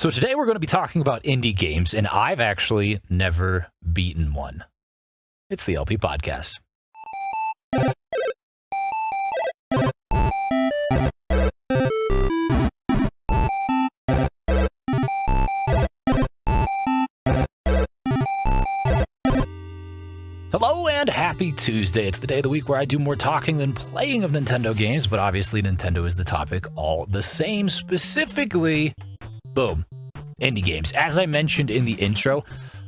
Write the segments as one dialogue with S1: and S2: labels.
S1: So today we're going to be talking about indie games, and I've actually never beaten one. It's the LP Podcast. Hello and happy Tuesday. It's the day of the week where I do more talking than playing of Nintendo games, but obviously Nintendo is the topic all the same. Specifically, boom, indie games. As I mentioned in the intro,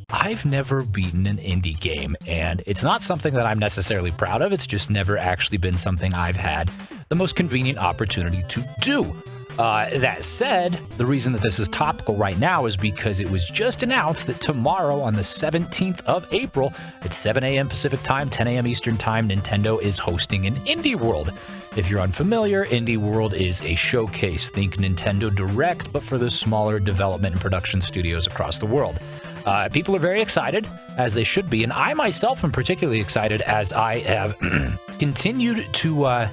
S1: I've never beaten an indie game, and it's not something that I'm necessarily proud of. It's just never actually been something I've had the most convenient opportunity to do. That said, the reason that this is topical right now is because it was just announced that tomorrow on the 17th of April at 7 a.m. Pacific Time, 10 a.m. Eastern Time, Nintendo is hosting an Indie World. If you're unfamiliar, Indie World is a showcase. Think Nintendo Direct, but for the smaller development and production studios across the world. People are very excited, as they should be, and I myself am particularly excited as I have continued to...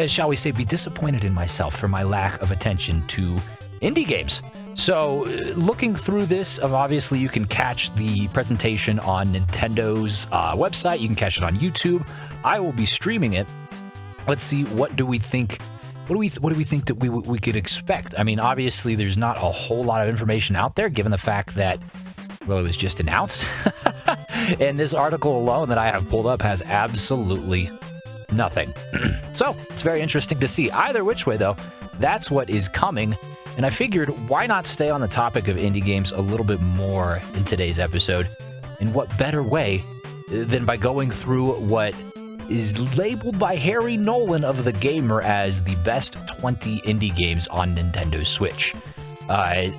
S1: shall we say, be disappointed in myself for my lack of attention to indie games. So, looking through this, obviously you can catch the presentation on Nintendo's website. You can catch it on YouTube. I will be streaming it. Let's see, what do we think? What do we think that we could expect? I mean, obviously there's not a whole lot of information out there, given the fact that, well, it was just announced. And this article alone that I have pulled up has absolutely nothing. So it's very interesting to see. Either which way, though, that's what is coming. And I figured, why not stay on the topic of indie games a little bit more in today's episode? And what better way than by going through what is labeled by Harry Nolan of The Gamer as the best 20 indie games on Nintendo Switch. I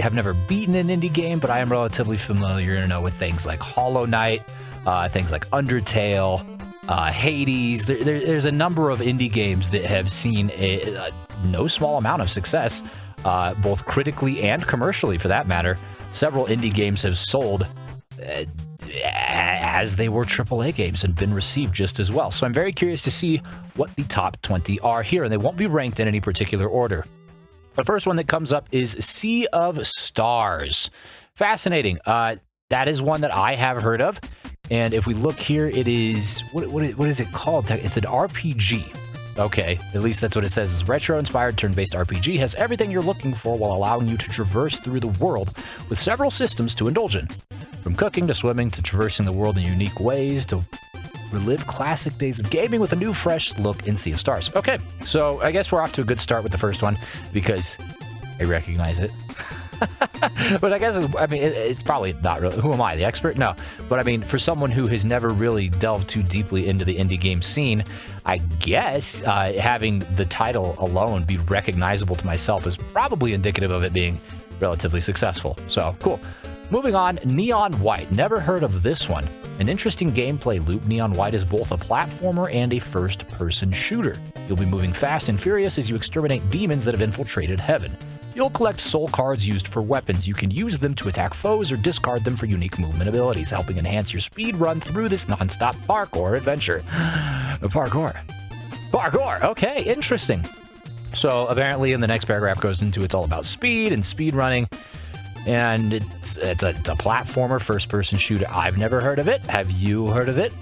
S1: have never beaten an indie game, but I am relatively familiar, with things like Hollow Knight, things like Undertale, Hades. There's a number of indie games that have seen a no small amount of success, both critically and commercially for that matter. Several indie games have sold as they were AAA games and been received just as well. So I'm very curious to see what the top 20 are here, and they won't be ranked in any particular order. The first one that comes up is Sea of Stars. Fascinating. That is one that I have heard of. And if we look here, it is, what is it called? It's an RPG. Okay, at least that's what it says. It's retro-inspired turn-based RPG, has everything you're looking for while allowing you to traverse through the world with several systems to indulge in. From cooking to swimming to traversing the world in unique ways to relive classic days of gaming with a new, fresh look in Sea of Stars. Okay, so I guess we're off to a good start with the first one because I recognize it. But I guess, it's probably not really. Who am I, the expert? No. But I mean, for someone who has never really delved too deeply into the indie game scene, I guess having the title alone be recognizable to myself is probably indicative of it being relatively successful. So, cool. Moving on, Neon White. Never heard of this one. An interesting gameplay loop, Neon White is both a platformer and a first-person shooter. You'll be moving fast and furious as you exterminate demons that have infiltrated heaven. You'll collect soul cards used for weapons. You can use them to attack foes or discard them for unique movement abilities, helping enhance your speed run through this non-stop parkour adventure. Parkour! Okay, interesting. So apparently in the next paragraph goes into it's all about speed and speed running. And it's a platformer, first-person shooter. I've never heard of it. Have you heard of it?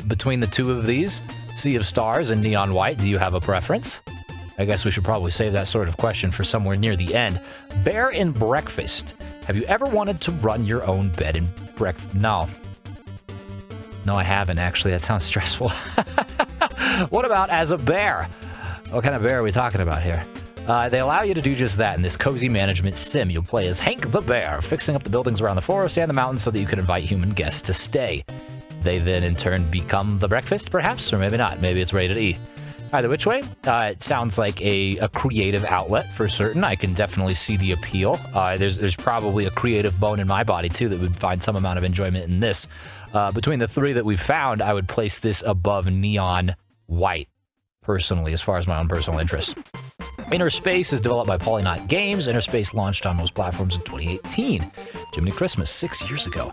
S1: Between the two of these, Sea of Stars and Neon White, do you have a preference? I guess we should probably save that sort of question for somewhere near the end. Bear and Breakfast. Have you ever wanted to run your own bed and breakfast? No, I haven't, actually. That sounds stressful. What about as a bear? What kind of bear are we talking about here? They allow you to do just that in this cozy management sim. You'll play as Hank the Bear, fixing up the buildings around the forest and the mountains so that you can invite human guests to stay. They then, in turn, become the breakfast, perhaps? Or maybe not. Maybe it's rated E. Either which way, it sounds like a creative outlet for certain. I can definitely see the appeal. There's probably a creative bone in my body, too, that would find some amount of enjoyment in this. Between the three that we've found, I would place this above Neon White, personally, as far as my own personal interests. Inner Space is developed by Polynaut Games. Inner Space launched on most platforms in 2018. Jiminy Christmas, 6 years ago.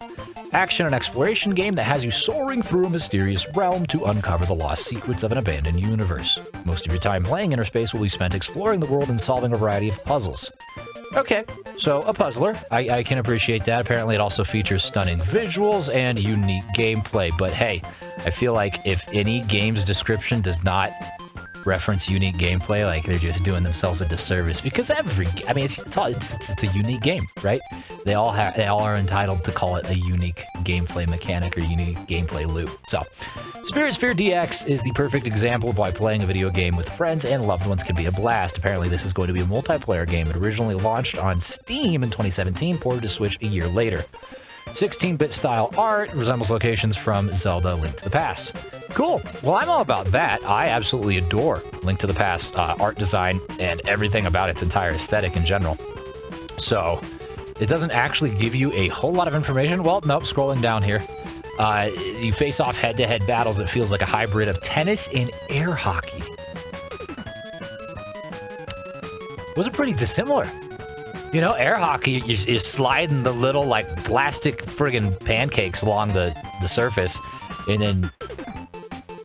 S1: Action and exploration game that has you soaring through a mysterious realm to uncover the lost secrets of an abandoned universe. Most of your time playing Inner Space will be spent exploring the world and solving a variety of puzzles. Okay, so a puzzler. I can appreciate that. Apparently, it also features stunning visuals and unique gameplay. But hey, I feel like if any game's description does not reference unique gameplay, like they're just doing themselves a disservice, because it's a unique game, right? They all are entitled to call it a unique gameplay mechanic or unique gameplay loop. So Sphere DX is the perfect example of why playing a video game with friends and loved ones can be a blast. Apparently this is going to be a multiplayer game. It originally launched on Steam in 2017, ported to Switch a year later. 16-bit style art resembles locations from Zelda Link to the Past. Cool. Well, I'm all about that. I absolutely adore Link to the Past art design and everything about its entire aesthetic in general. So it doesn't actually give you a whole lot of information. Well, nope, scrolling down here. You face off head-to-head battles that feels like a hybrid of tennis and air hockey. Those are pretty dissimilar. You know, air hockey, you're sliding the little, like, plastic friggin' pancakes along the surface, and then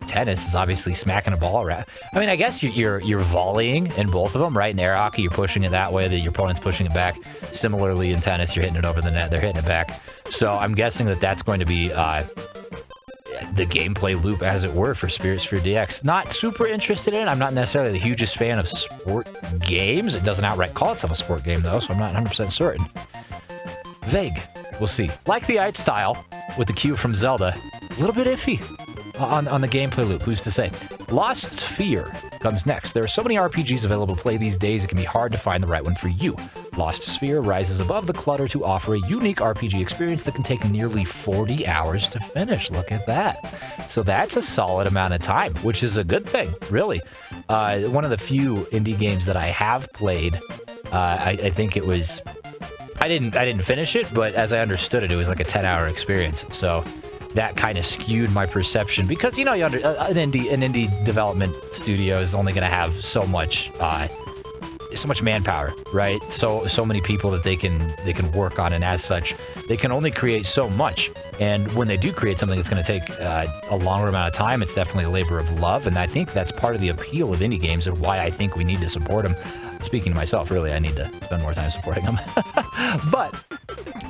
S1: tennis is obviously smacking a ball around. I mean, I guess you're volleying in both of them, right? In air hockey, you're pushing it that way, that your opponent's pushing it back. Similarly, in tennis, you're hitting it over the net, they're hitting it back. So I'm guessing that that's going to be the gameplay loop, as it were, for Sphere DX. Not super interested in it. I'm not necessarily the hugest fan of sport games. It doesn't outright call itself a sport game, though, so I'm not 100% certain. Vague. We'll see. Like the art style with the cue from Zelda, a little bit iffy on the gameplay loop. Who's to say? Lost Sphere comes next. There are so many RPGs available to play these days, it can be hard to find the right one for you. Lost Sphere rises above the clutter to offer a unique RPG experience that can take nearly 40 hours to finish. Look at that. So that's a solid amount of time, which is a good thing, really. One of the few indie games that I have played, I think it was... I didn't finish it, but as I understood it, it was like a 10-hour experience. So that kind of skewed my perception, because, you know, an indie development studio is only going to have so much manpower, right? So many people that they can work on, and as such, they can only create so much. And when they do create something that's going to take a longer amount of time, it's definitely a labor of love. And I think that's part of the appeal of indie games and why I think we need to support them. Speaking to myself, really, I need to spend more time supporting them. But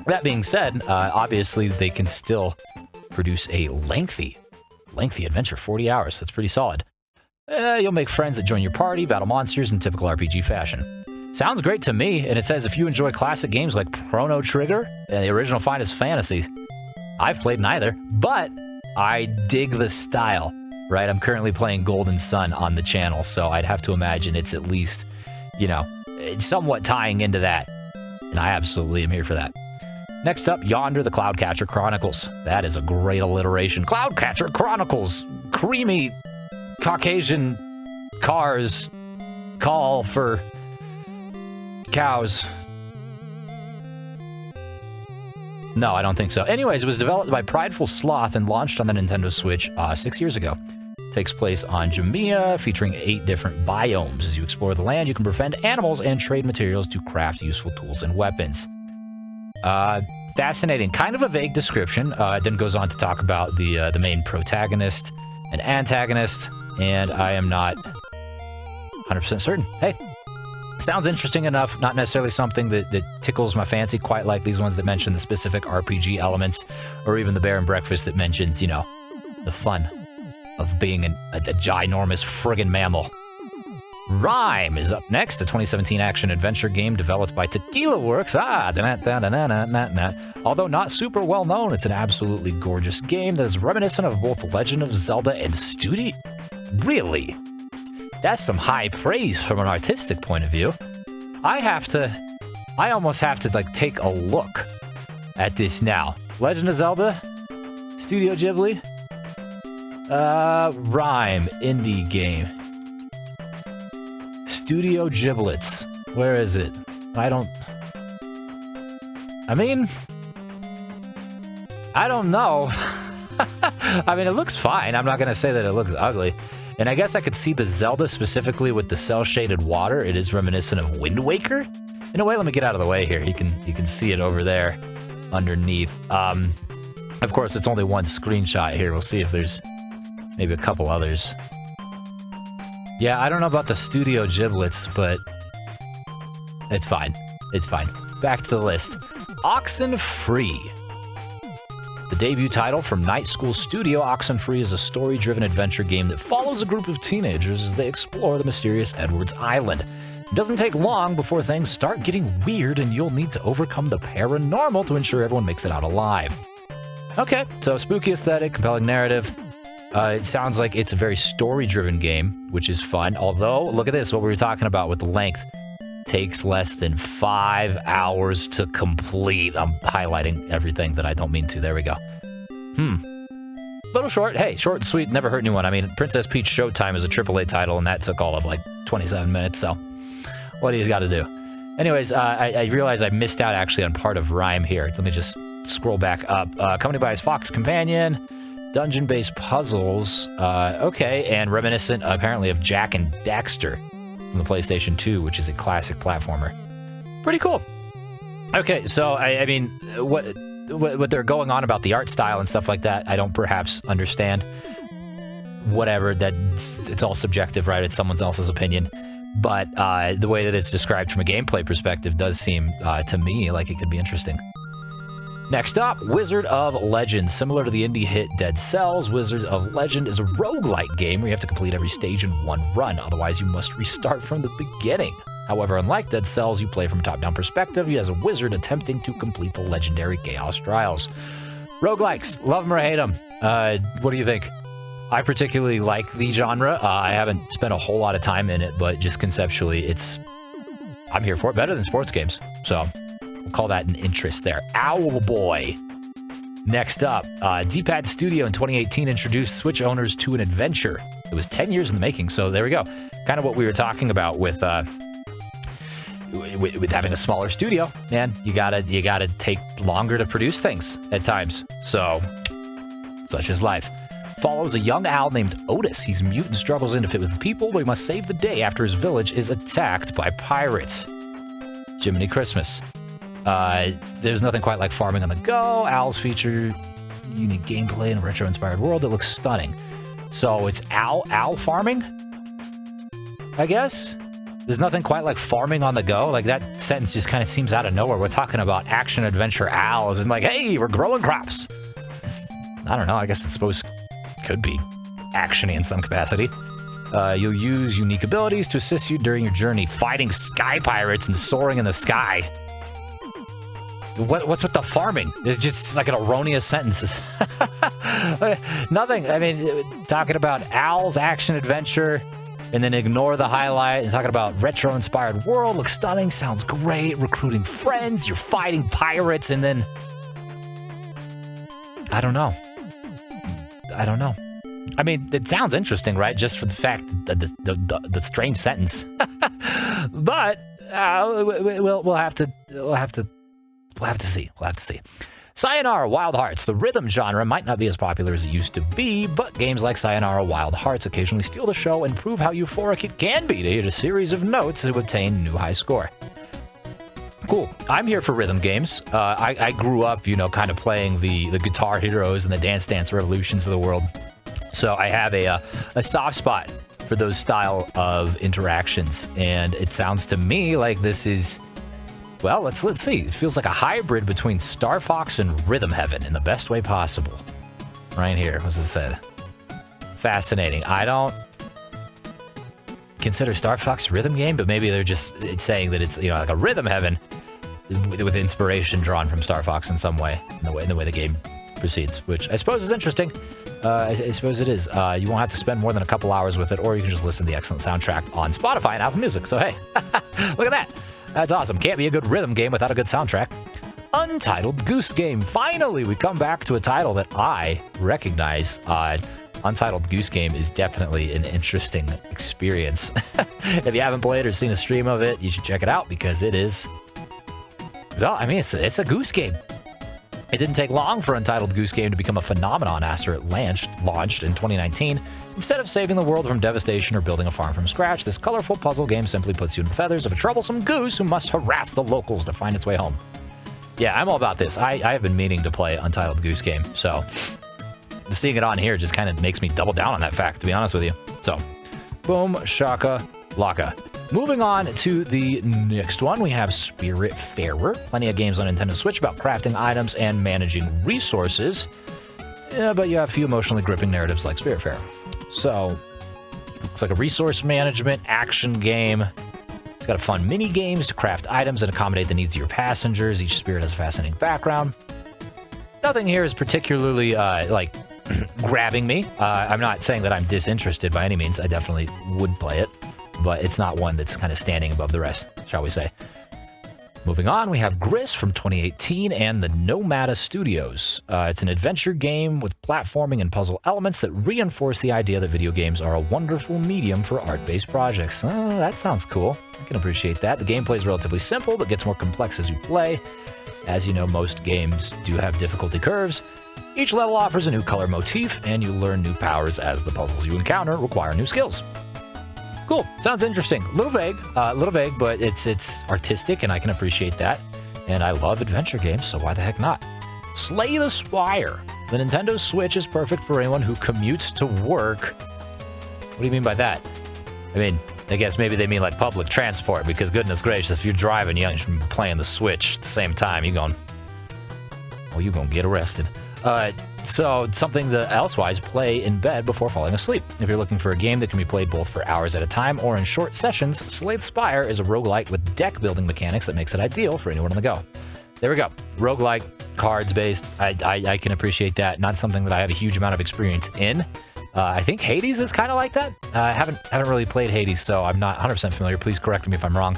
S1: that being said, obviously they can still produce a lengthy adventure, 40 hours. That's pretty solid. You'll make friends that join your party, battle monsters in typical RPG fashion. Sounds great to me, and it says if you enjoy classic games like Chrono Trigger and the original Final Fantasy. I've played neither, but I dig the style, right? I'm currently playing Golden Sun on the channel, so I'd have to imagine it's at least, you know, somewhat tying into that, and I absolutely am here for that. Next up, Yonder, the Cloudcatcher Chronicles. That is a great alliteration. Cloudcatcher Chronicles! Creamy Caucasian cars call for cows. No, I don't think so. Anyways, it was developed by Prideful Sloth and launched on the Nintendo Switch 6 years ago. It takes place on Jamia, featuring 8 different biomes. As you explore the land, you can befriend animals and trade materials to craft useful tools and weapons. Fascinating. Kind of a vague description. It then goes on to talk about the main protagonist and antagonist, and I am not 100% certain. Hey, sounds interesting enough, not necessarily something that tickles my fancy quite like these ones that mention the specific RPG elements, or even the Bear and Breakfast that mentions, you know, the fun of being a ginormous friggin' mammal. Rhyme is up next, a 2017 action-adventure game developed by Tequila Works. Although not super well-known, it's an absolutely gorgeous game that is reminiscent of both The Legend of Zelda and Studio... Really? That's some high praise from an artistic point of view. I almost have to, like, take a look at this now. Legend of Zelda? Studio Ghibli? Rhyme, indie game. Studio Giblets. Where is it? I don't know. I mean, it looks fine. I'm not going to say that it looks ugly. And I guess I could see the Zelda specifically with the cel-shaded water. It is reminiscent of Wind Waker. In a way, let me get out of the way here. You can see it over there underneath. Of course, it's only one screenshot here. We'll see if there's maybe a couple others. Yeah, I don't know about the Studio Giblets, but it's fine. It's fine. Back to the list. Oxenfree. The debut title from Night School Studio, Oxenfree is a story-driven adventure game that follows a group of teenagers as they explore the mysterious Edwards Island. It doesn't take long before things start getting weird and you'll need to overcome the paranormal to ensure everyone makes it out alive. Okay, so spooky aesthetic, compelling narrative. It sounds like it's a very story-driven game, which is fun. Although, look at this, what we were talking about with the length. Takes less than 5 hours to complete. I'm highlighting everything that I don't mean to. There we go. Little short. Hey, short and sweet, never hurt anyone. I mean, Princess Peach Showtime is a AAA title, and that took all of like 27 minutes, so what do you got to do? Anyways, I realized I missed out actually on part of Rhyme here. Let me just scroll back up. Company buys Fox Companion, dungeon-based puzzles, okay, and reminiscent apparently of Jak and Daxter from the PlayStation 2, which is a classic platformer. Pretty cool. Okay, so I mean, what they're going on about the art style and stuff like that, I don't perhaps understand. Whatever, it's all subjective, right? It's someone else's opinion. But the way that it's described from a gameplay perspective does seem, to me, like it could be interesting. Next up, Wizard of Legend. Similar to the indie hit Dead Cells, Wizard of Legend is a roguelike game where you have to complete every stage in one run. Otherwise, you must restart from the beginning. However, unlike Dead Cells, you play from a top-down perspective as a wizard attempting to complete the legendary Chaos Trials. Roguelikes, love them or hate them. What do you think? I particularly like the genre. I haven't spent a whole lot of time in it, but just conceptually, I'm here for it. Better than sports games. So we'll call that an interest there. Owlboy. Next up, D-Pad Studio in 2018 introduced Switch owners to an adventure. It was 10 years in the making, so there we go. Kind of what we were talking about with having a smaller studio. Man, you gotta take longer to produce things at times. So, such is life. Follows a young owl named Otis. He's mute and struggles in to fit with the people, but he must save the day after his village is attacked by pirates. Jiminy Christmas. There's nothing quite like farming on the go. Owls feature unique gameplay in a retro-inspired world that looks stunning. So it's owl farming, I guess? There's nothing quite like farming on the go. Like, that sentence just kind of seems out of nowhere. We're talking about action-adventure owls and like, hey, we're growing crops. I don't know. I guess it's supposed could be actiony in some capacity. You'll use unique abilities to assist you during your journey, fighting sky pirates and soaring in the sky. What's with the farming? It's just like an erroneous sentence. Nothing. I mean, talking about owls, action, adventure, and then ignore the highlight and talking about retro-inspired world. Looks stunning. Sounds great. Recruiting friends. You're fighting pirates, and then I don't know. I mean, it sounds interesting, right? Just for the fact that the strange sentence. But we'll have to see. Sayonara Wild Hearts. The rhythm genre might not be as popular as it used to be, but games like Sayonara Wild Hearts occasionally steal the show and prove how euphoric it can be to hit a series of notes to obtain a new high score. Cool. I'm here for rhythm games. I grew up, kind of playing the Guitar Heroes and the Dance Dance Revolutions of the world. So I have a soft spot for those style of interactions, and it sounds to me like this is, well, let's see. It feels like a hybrid between Star Fox and Rhythm Heaven in the best way possible. Right here, what's it said? Fascinating. I don't consider Star Fox a rhythm game, but maybe it's saying that it's like a Rhythm Heaven with inspiration drawn from Star Fox in some way, in the way the game proceeds, which I suppose is interesting. I suppose it is. You won't have to spend more than a couple hours with it, or you can just listen to the excellent soundtrack on Spotify and Apple Music. So hey, look at that. That's awesome. Can't be a good rhythm game without a good soundtrack. Untitled Goose Game. Finally, we come back to a title that I recognize. Untitled Goose Game is definitely an interesting experience. If you haven't played or seen a stream of it, you should check it out because it is, well, I mean, it's a goose game. It didn't take long for Untitled Goose Game to become a phenomenon after it launched in 2019. Instead of saving the world from devastation or building a farm from scratch, this colorful puzzle game simply puts you in the feathers of a troublesome goose who must harass the locals to find its way home. Yeah, I'm all about this. I have been meaning to play Untitled Goose Game, so seeing it on here just kind of makes me double down on that fact, to be honest with you. So, boom, shaka, laka. Moving on to the next one, we have Spiritfarer. Plenty of games on Nintendo Switch about crafting items and managing resources. Yeah, but you have few emotionally gripping narratives like Spiritfarer. So, looks like a resource management action game. It's got a fun mini games to craft items and accommodate the needs of your passengers. Each spirit has a fascinating background. Nothing here is particularly like grabbing me. I'm not saying that I'm disinterested by any means. I definitely would play it, but it's not one that's kind of standing above the rest, shall we say. Moving on, we have Gris from 2018 and the Nomada Studios. It's an adventure game with platforming and puzzle elements that reinforce the idea that video games are a wonderful medium for art-based projects. That sounds cool. I can appreciate that. The gameplay is relatively simple, but gets more complex as you play. As you know, most games do have difficulty curves. Each level offers a new color motif, and you learn new powers as the puzzles you encounter require new skills. Cool. Sounds interesting. A little vague, but it's artistic, and I can appreciate that. And I love adventure games, so why the heck not? Slay the Spire. The Nintendo Switch is perfect for anyone who commutes to work. What do you mean by that? I mean, I guess maybe they mean like public transport, because goodness gracious, if you're driving, you're playing the Switch at the same time, you're gonna get arrested. So something to elsewise play in bed before falling asleep. If you're looking for a game that can be played both for hours at a time or in short sessions, Slay the Spire is a roguelike with deck building mechanics that makes it ideal for anyone on the go. There we go. Roguelike, cards based. I can appreciate that. Not something that I have a huge amount of experience in. I think Hades is kind of like that. I haven't really played Hades, so I'm not 100% familiar. Please correct me if I'm wrong.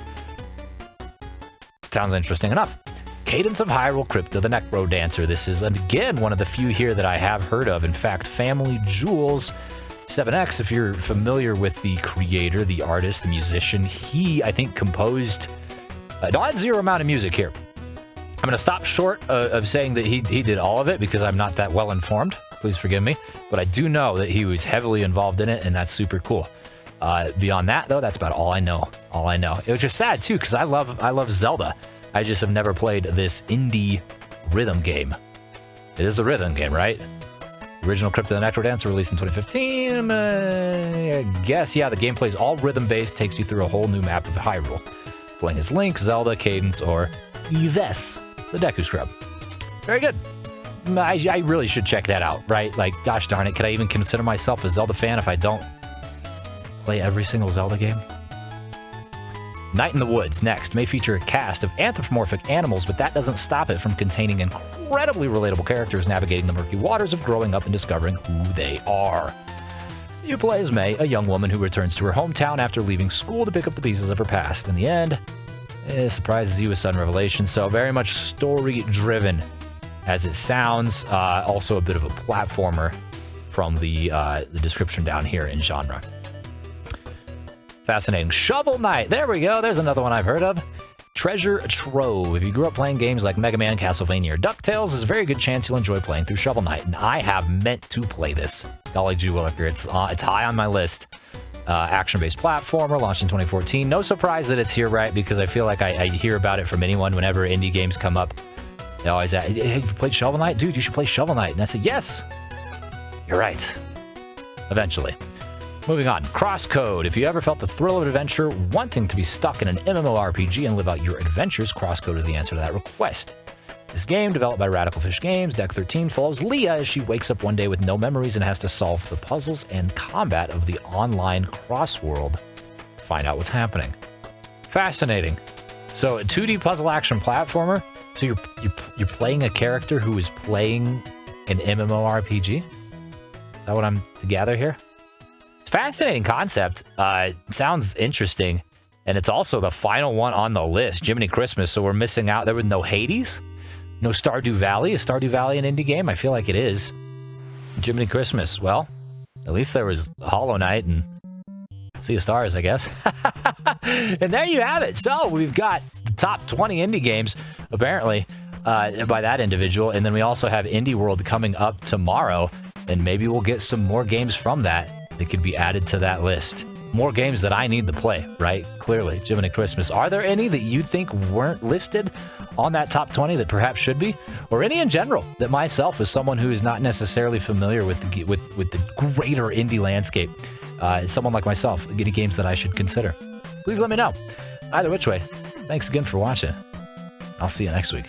S1: Sounds interesting enough. Cadence of Hyrule Crypto the Necro Dancer. This is, again, one of the few here that I have heard of. In fact, Family Jewels 7X, if you're familiar with the creator, the artist, the musician, he, I think, composed a non-zero amount of music here. I'm going to stop short of saying that he did all of it because I'm not that well informed. Please forgive me. But I do know that he was heavily involved in it, and that's super cool. Beyond that, though, that's about all I know. It was just sad, too, because I love Zelda. I just have never played this indie rhythm game. It is a rhythm game, right? Original Crypto the Necro Dancer released in 2015. I guess, yeah, the gameplay is all rhythm-based, takes you through a whole new map of Hyrule. Playing as Link, Zelda, Cadence, or Yves, the Deku Scrub. Very good. I really should check that out, right? Like, gosh darn it, could I even consider myself a Zelda fan if I don't play every single Zelda game? Night in the Woods, next, may feature a cast of anthropomorphic animals, but that doesn't stop it from containing incredibly relatable characters navigating the murky waters of growing up and discovering who they are. You play as May, a young woman who returns to her hometown after leaving school to pick up the pieces of her past. In the end, it surprises you with sudden revelation, so very much story-driven as it sounds. Also a bit of a platformer from the description down here in genre. Fascinating. Shovel Knight. There we go. There's another one I've heard of. Treasure Trove. If you grew up playing games like Mega Man, Castlevania, or DuckTales, there's a very good chance you'll enjoy playing through Shovel Knight. And I have meant to play this. Golly gee williker. It's high on my list. Action-based platformer, launched in 2014. No surprise that it's here, right? Because I feel like I hear about it from anyone whenever indie games come up. They always ask, hey, have you played Shovel Knight? Dude, you should play Shovel Knight. And I say, yes. You're right. Eventually. Moving on, Crosscode. If you ever felt the thrill of adventure, wanting to be stuck in an MMORPG and live out your adventures, Crosscode is the answer to that request. This game, developed by Radical Fish Games, Deck 13, follows Leah as she wakes up one day with no memories and has to solve the puzzles and combat of the online cross-world. Find out what's happening. Fascinating. So, a 2D puzzle action platformer. So you're playing a character who is playing an MMORPG? Is that what I'm to gather here? Fascinating concept. Sounds interesting. And it's also the final one on the list, Jiminy Christmas. So we're missing out. There was no Hades, no Stardew Valley. Is Stardew Valley an indie game? I feel like it is. Jiminy Christmas. Well, at least there was Hollow Knight and Sea of Stars, I guess. And there you have it. So we've got the top 20 indie games, apparently, by that individual. And then we also have Indie World coming up tomorrow. And maybe we'll get some more games from that could be added to that list. More games that I need to play, right? Clearly, Jiminy Christmas. Are there any that you think weren't listed on that top 20 that perhaps should be? Or any in general that myself, as someone who is not necessarily familiar with the greater indie landscape, someone like myself, any games that I should consider? please let me know. Either which way, thanks again for watching. I'll see you next week.